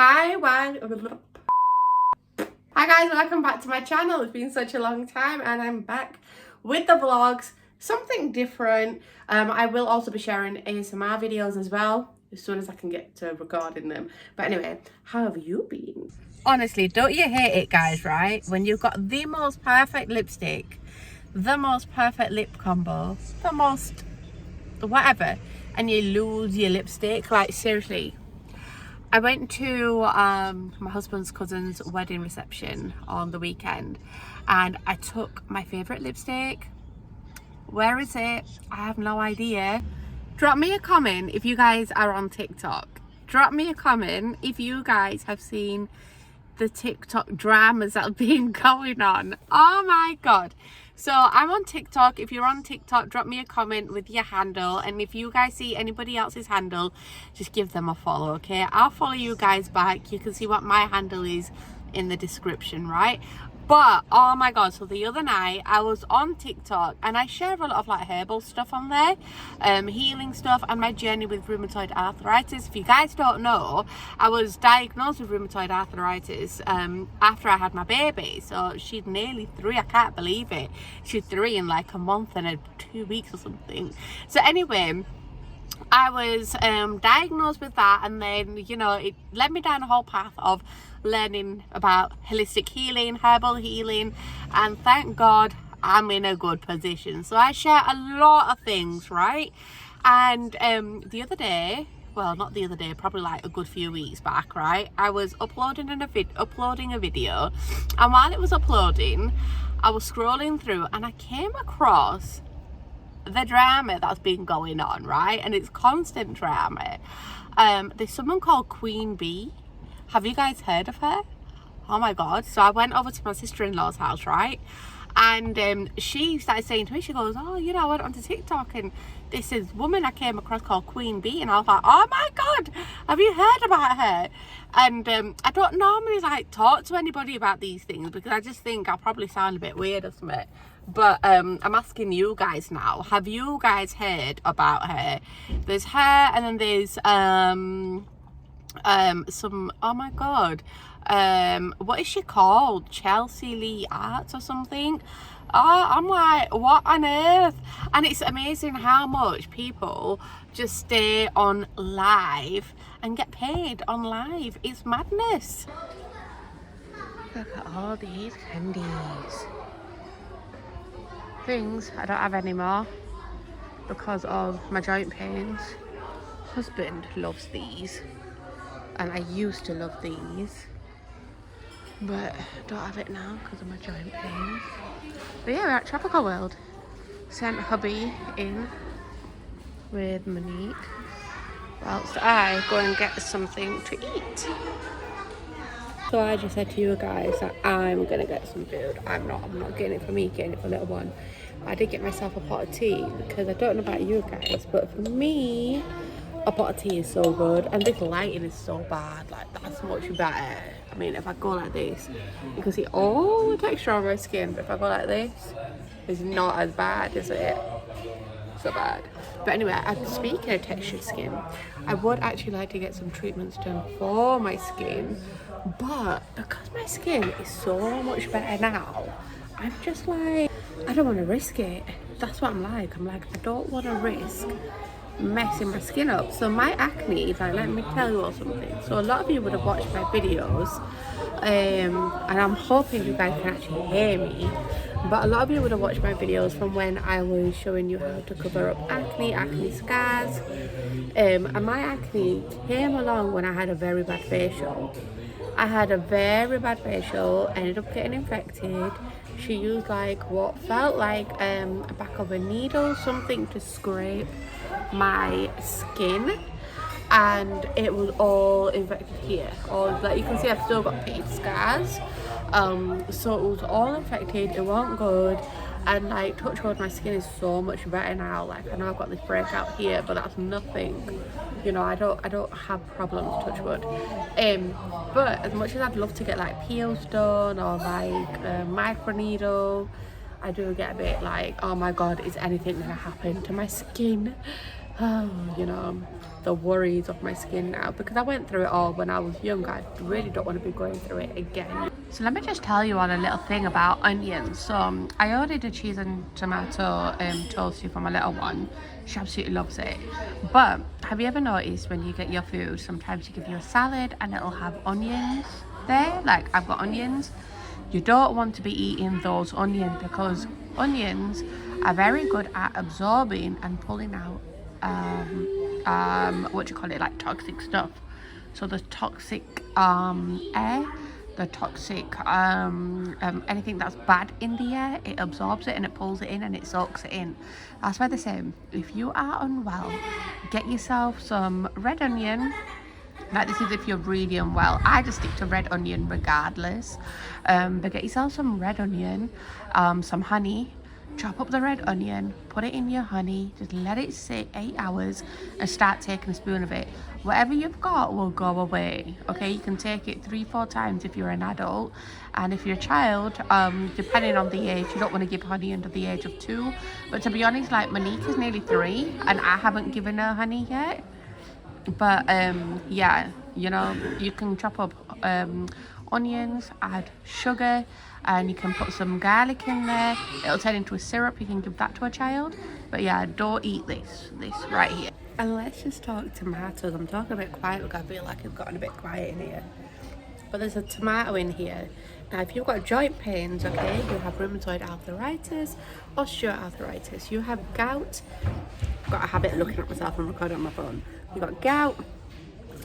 Hi guys, welcome back to my channel. It's been such a long time and I'm back with the vlogs, something different. I will also be sharing ASMR videos as well as soon as I can get to recording them. But anyway, how have you been? Honestly, don't you hate it, guys, right? When you've got the most perfect lipstick, the most perfect lip combo, the most whatever, and you lose your lipstick. Like, seriously, I went to my husband's cousin's wedding reception on the weekend and I took my favourite lipstick. Where is it? I have no idea. Drop me a comment if you guys are on TikTok. Drop me a comment if you guys have seen the TikTok dramas that have been going on. Oh my god. So I'm on TikTok. If you're on TikTok, drop me a comment with your handle, and if you guys see anybody else's handle, just give them a follow, okay? I'll follow you guys back. You can see what my handle is in the description, right? But oh my god, so the other night I was on TikTok and I share a lot of like herbal stuff on there, healing stuff, and my journey with rheumatoid arthritis. If you guys don't know, I was diagnosed with rheumatoid arthritis after I had my baby. So she's nearly 3, I can't believe it. She's 3 in like a month and 2 weeks or something. So anyway, I was diagnosed with that, and then, you know, it led me down a whole path of learning about holistic healing, herbal healing, and thank god I'm in a good position. So I share a lot of things, right? And the other day, well, not the other day, probably like a good few weeks back, right, I was uploading a video, and while it was uploading, I was scrolling through and I came across the drama that's been going on, right? And it's constant drama. There's someone called Queen Bee. Have you guys heard of her? Oh my god. So I went over to my sister-in-law's house, right? And she started saying to me, she goes, oh, you know, I went onto TikTok and this is woman I came across called Queen Bee, and I was like, oh my god, have you heard about her? And I don't normally like talk to anybody about these things because I just think I'll probably sound a bit weird or something. But I'm asking you guys now, have you guys heard about her? There's her, and then there's some, oh my god, what is she called? Chelsea Lee Arts or something. Oh, I'm like, what on earth? And it's amazing how much people just stay on live and get paid on live. It's madness. Look at all these candies. Things I don't have anymore because of my joint pains. Husband loves these, and I used to love these, but don't have it now because of my joint pains. But yeah, we're at Tropical World. Sent hubby in with Monique whilst I go and get something to eat. So I just said to you guys that I'm gonna get some food. I'm not getting it for me, getting it for little one. I did get myself a pot of tea because I don't know about you guys, but for me, a pot of tea is so good, and this lighting is so bad. Like, that's much better. I mean, if I go like this, you can see all the texture on my skin, but if I go like this, it's not as bad, is it? So bad. But anyway, speaking of textured skin, I would actually like to get some treatments done for my skin, but because my skin is so much better now, I'm just like, I don't want to risk it. That's what I'm like. I'm like, I don't want to risk messing my skin up. So my acne, like, let me tell you all something. So a lot of you would have watched my videos, and I'm hoping you guys can actually hear me, but a lot of you would have watched my videos from when I was showing you how to cover up acne scars, and my acne came along when I had a very bad facial. I had a very bad facial, ended up getting infected. She used like what felt like a back of a needle, something to scrape my skin, and it was all infected here. All, like, you can see I've still got big scars, so it was all infected. It wasn't good, and like, touch wood, my skin is so much better now. Like, I know I've got this breakout here, but that's nothing, you know. I don't have problems, touch wood. But as much as I'd love to get like peels done or like micro needle, I do get a bit like, oh my god, is anything gonna happen to my skin? you know, the worries of my skin now, because I went through it all when I was young. I really don't want to be going through it again. So let me just tell you on a little thing about onions. So I ordered a cheese and tomato toasty for my little one. She absolutely loves it. But have you ever noticed when you get your food, sometimes you give you a salad and it'll have onions there? Like, I've got onions. You don't want to be eating those onions, because onions are very good at absorbing and pulling out what do you call it, like toxic stuff. So the toxic air, the toxic anything that's bad in the air, it absorbs it and it pulls it in and it soaks it in. That's why they say, if you are unwell, get yourself some red onion. Like, this is if you're really unwell. I just stick to red onion regardless. But get yourself some red onion, some honey. Chop up the red onion, put it in your honey, just let it sit 8 hours and start taking a spoon of it. Whatever you've got will go away. Okay, you can take it 3-4 times if you're an adult, and if you're a child, depending on the age, you don't want to give honey under the age of 2. But to be honest, like, Monique's nearly 3 and I haven't given her honey yet. But yeah, you know, you can chop up onions, add sugar, and you can put some garlic in there. It'll turn into a syrup. You can give that to a child. But yeah, don't eat this right here. And let's just talk tomatoes. I'm talking a bit quiet because I feel like it's gotten a bit quiet in here. But there's a tomato in here. Now, if you've got joint pains, okay, you have rheumatoid arthritis, osteoarthritis, you have gout. I've got a habit of looking at myself and recording on my phone. You've got gout,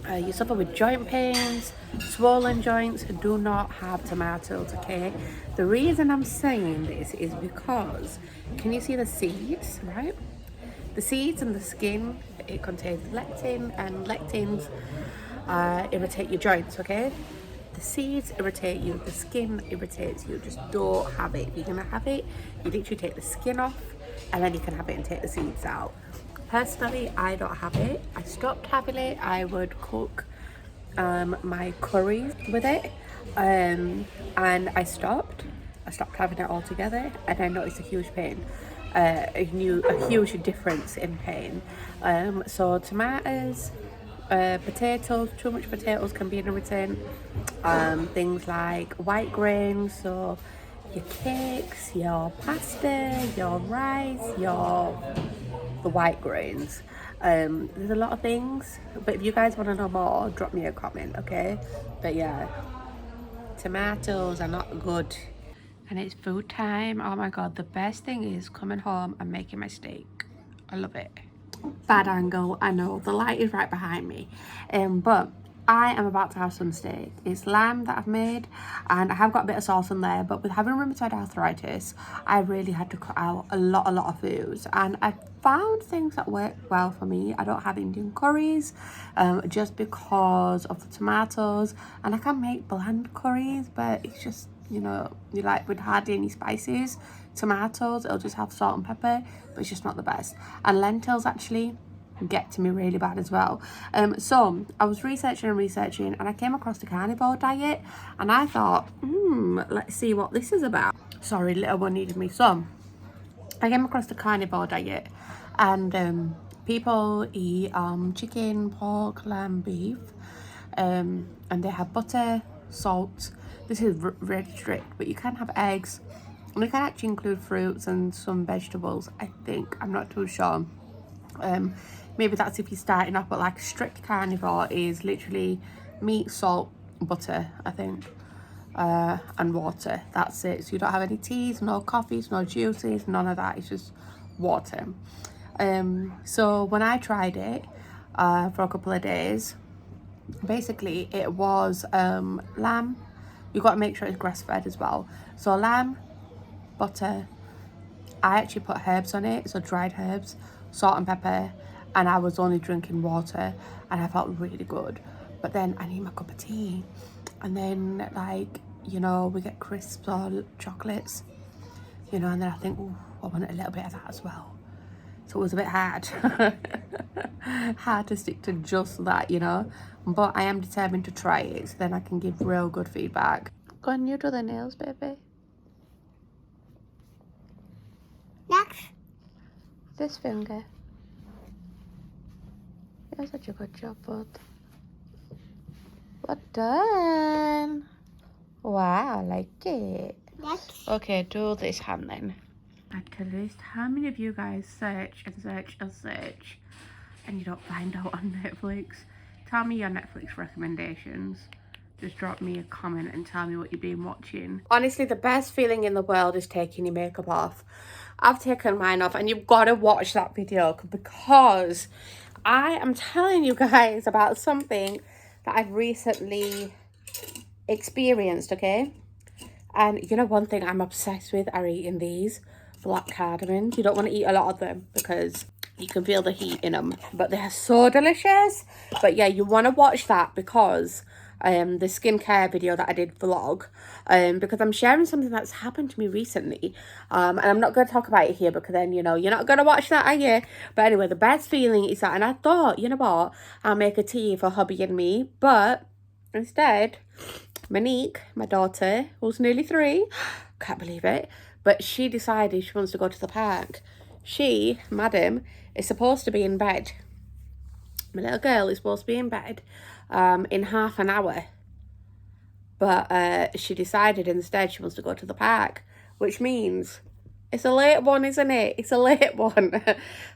you suffer with joint pains, swollen joints, do not have tomatoes, okay? The reason I'm saying this is because, can you see the seeds, right? The seeds and the skin, it contains lectin, and lectins irritate your joints, okay? The seeds irritate you, the skin irritates you. Just don't have it. If you're gonna have it, you literally take the skin off and then you can have it and take the seeds out. Personally, I don't have it. I stopped having it. I would cook my curries with it, and I stopped having it altogether, and I noticed a huge pain, a huge difference in pain. So tomatoes, potatoes, too much potatoes can be an irritant. Things like white grains, so your cakes, your pasta, your rice, the white grains. There's a lot of things, but if you guys want to know more, drop me a comment, okay? But yeah, tomatoes are not good. And it's food time. Oh my god, the best thing is coming home and making my steak. I love it. Bad angle, I know, the light is right behind me, but I am about to have some steak. It's lamb that I've made, and I have got a bit of sauce in there, but with having rheumatoid arthritis, I really had to cut out a lot of foods, and I found things that work well for me. I don't have Indian curries, just because of the tomatoes, and I can make bland curries, but it's just, you know, you like with hardly any spices. Tomatoes, it'll just have salt and pepper, but it's just not the best. And lentils actually get to me really bad as well. So I was researching and I came across the carnivore diet, and I thought, let's see what this is about. Sorry, little one needed me. So I came across the carnivore diet, and people eat chicken, pork, lamb, beef, and they have butter, salt. This is really strict, but you can have eggs, and you can actually include fruits and some vegetables, I think. I'm not too sure. Maybe that's if you're starting off, but like strict carnivore is literally meat, salt, butter, I think, and water. That's it. So you don't have any teas, no coffees, no juices, none of that. It's just water. So when I tried it for a couple of days, basically it was lamb. You got to make sure it's grass fed as well. So lamb, butter. I actually put herbs on it, so dried herbs, salt and pepper, and I was only drinking water, and I felt really good. But then I need my cup of tea, and then, like, you know, we get crisps or chocolates, you know, and then I think, oh, I want a little bit of that as well. So it was a bit hard hard to stick to just that, you know, but I am determined to try it, so then I can give real good feedback. Go on, you do the nails, baby. Next. This finger. You're such a good job, bud. Well done. Wow, I like it. Next. Okay, do this hand then. Add to list. How many of you guys search and search and search and you don't find out on Netflix? Tell me your Netflix recommendations. Just drop me a comment and tell me what you've been watching. Honestly, the best feeling in the world is taking your makeup off. I've taken mine off and you've got to watch that video because I am telling you guys about something that I've recently experienced, okay? And you know, one thing I'm obsessed with are eating these black cardamoms. You don't want to eat a lot of them because you can feel the heat in them, but they're so delicious. But yeah, you want to watch that because the skincare video that I did vlog, because I'm sharing something that's happened to me recently, and I'm not going to talk about it here because then, you know, you're not going to watch that, are you? But anyway, the best feeling is that, and I thought, you know what, I'll make a tea for hubby and me, but instead Monique, my daughter, who's nearly 3, can't believe it, but she decided she wants to go to the park. She, madam, is supposed to be in bed. My little girl is supposed to be in bed in half an hour. But she decided instead she wants to go to the park, which means it's a late one, isn't it? It's a late one.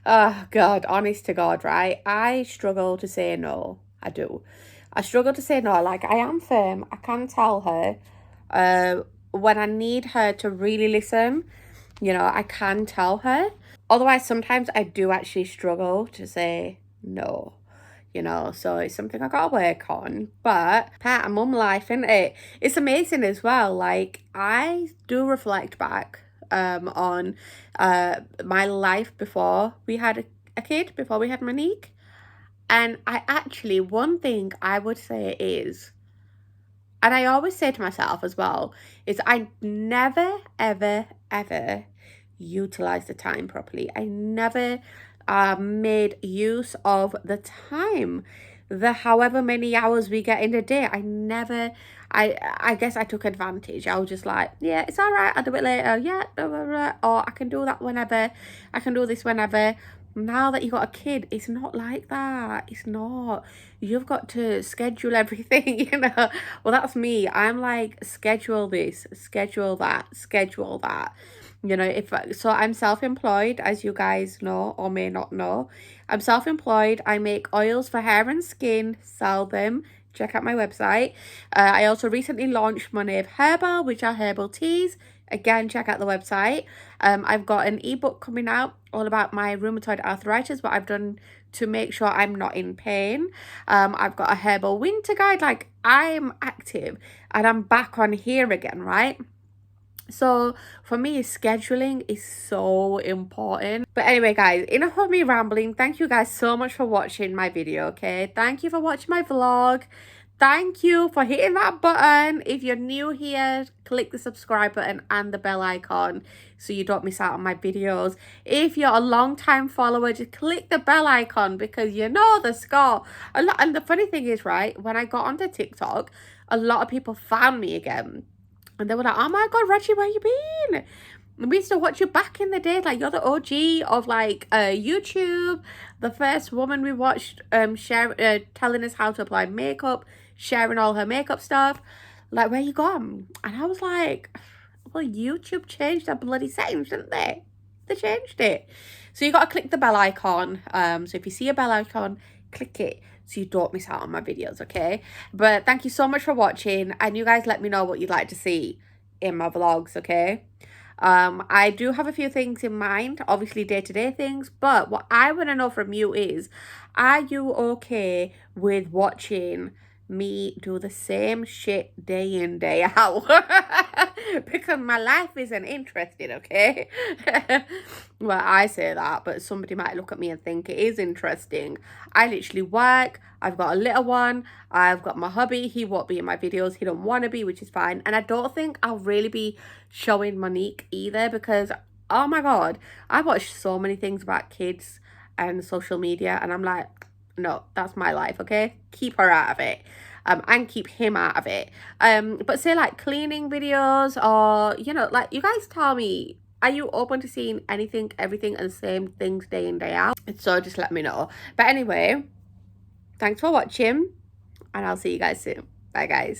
Oh, God, honest to God, right? I struggle to say no. I do. I struggle to say no. Like, I am firm. I can tell her when I need her to really listen. You know, I can tell her. Otherwise, sometimes I do actually struggle to say no. You know, so it's something I gotta work on. But part of mum life, isn't it? It's amazing as well. Like, I do reflect back on my life before we had a kid, before we had Monique. And I actually, one thing I would say is, and I always say to myself as well, is I never, ever, ever utilized the time properly. I never made use of the time. The however many hours we get in a day, I guess I took advantage. I was just like, yeah, it's all right, I'll do it later. Yeah, blah, blah, blah. Or I can do that whenever. I can do this whenever. Now that you got a kid, it's not like that. It's not. You've got to schedule everything, you know. Well, that's me. I'm like, schedule this, schedule that, schedule that. You know, so I'm self-employed, as you guys know or may not know. I'm self-employed. I make oils for hair and skin, sell them. Check out my website. I also recently launched Monave Herbal, which are herbal teas. Again, check out the website. I've got an ebook coming out all about my rheumatoid arthritis, what I've done to make sure I'm not in pain. I've got a herbal winter guide. Like, I'm active and I'm back on here again, right? So for me, scheduling is so important. But anyway, guys, enough of me rambling. Thank you guys so much for watching my video, okay? Thank you for watching my vlog. Thank you for hitting that button. If you're new here, click the subscribe button and the bell icon so you don't miss out on my videos. If you're a long time follower, just click the bell icon because you know the score. And the funny thing is, right, when I got onto TikTok, a lot of people found me again. And they were like, oh my God, Raji, where you been? We used to watch you back in the day. Like, you're the OG of, like, YouTube. The first woman we watched telling us how to apply makeup, sharing all her makeup stuff. Like, where you gone? And I was like, well, YouTube changed their bloody settings, didn't they? They changed it. So you got to click the bell icon. So if you see a bell icon, click it so you don't miss out on my videos, okay? But thank you so much for watching, and you guys let me know what you'd like to see in my vlogs, okay? I do have a few things in mind, obviously day-to-day things, but what I want to know from you is, are you okay with watching me do the same shit day in, day out? Because my life isn't interesting, okay? Well, I say that, but somebody might look at me and think it is interesting. I literally work. I've got a little one. I've got my hubby. He won't be in my videos. He don't want to be, which is fine. And I don't think I'll really be showing Monique either because, oh my God, I watch so many things about kids and social media, and I'm like, no, that's my life, okay? Keep her out of it. And keep him out of it. But say like cleaning videos, or, you know, like, you guys tell me, are you open to seeing anything, everything, and the same things day in, day out? So just let me know. But anyway, Thanks for watching, and I'll see you guys soon. Bye guys.